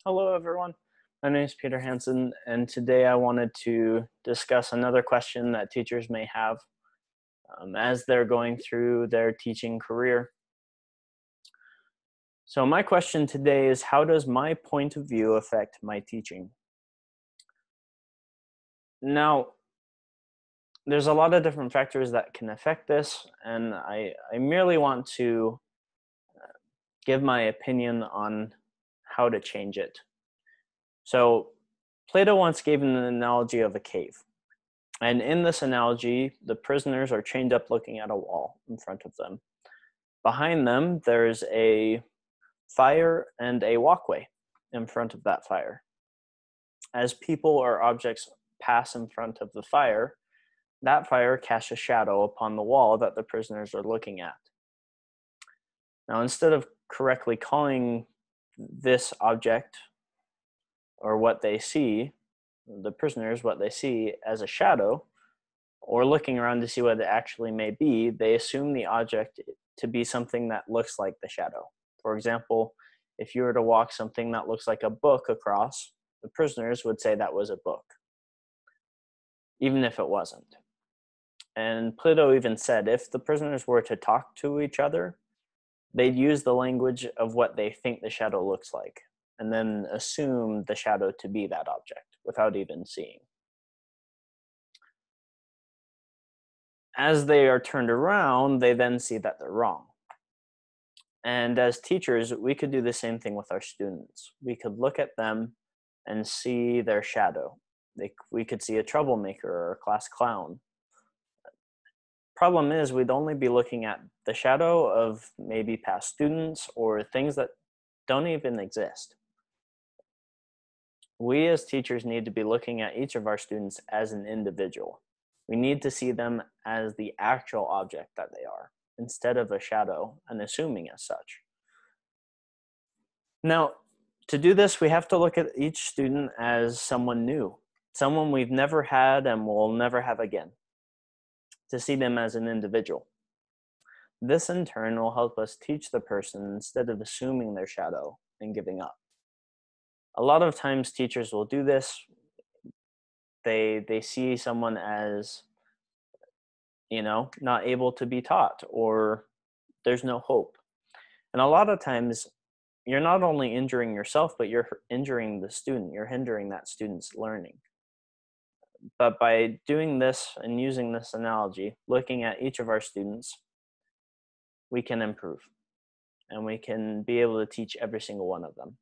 Hello, everyone. My name is Peter Hansen, and today I wanted to discuss another question that teachers may have as they're going through their teaching career. So, my question today is, how does my point of view affect my teaching? Now, there's a lot of different factors that can affect this, and I merely want to give my opinion on how to change it. So, Plato once gave an analogy of a cave. And in this analogy, the prisoners are chained up looking at a wall in front of them. Behind them, there's a fire and a walkway in front of that fire. As people or objects pass in front of the fire, that fire casts a shadow upon the wall that the prisoners are looking at. Now, instead of correctly calling this object or what they see, the prisoners, what they see as a shadow, or looking around to see what it actually may be, they assume the object to be something that looks like the shadow. For example, if you were to walk something that looks like a book across, the prisoners would say that was a book, even if it wasn't. And Plato even said if the prisoners were to talk to each other, they'd use the language of what they think the shadow looks like, and then assume the shadow to be that object without even seeing. As they are turned around, they then see that they're wrong. And as teachers, we could do the same thing with our students. We could look at them and see their shadow. We could see a troublemaker or a class clown. Problem is, we'd only be looking at the shadow of maybe past students or things that don't even exist. We as teachers need to be looking at each of our students as an individual. We need to see them as the actual object that they are, instead of a shadow and assuming as such. Now, to do this, we have to look at each student as someone new, someone we've never had and will never have again, to see them as an individual. This in turn will help us teach the person instead of assuming their shadow and giving up. A lot of times teachers will do this. They see someone as, not able to be taught, or there's no hope. And a lot of times you're not only injuring yourself, but you're injuring the student. You're hindering that student's learning. But by doing this and using this analogy, looking at each of our students, we can improve. And we can be able to teach every single one of them.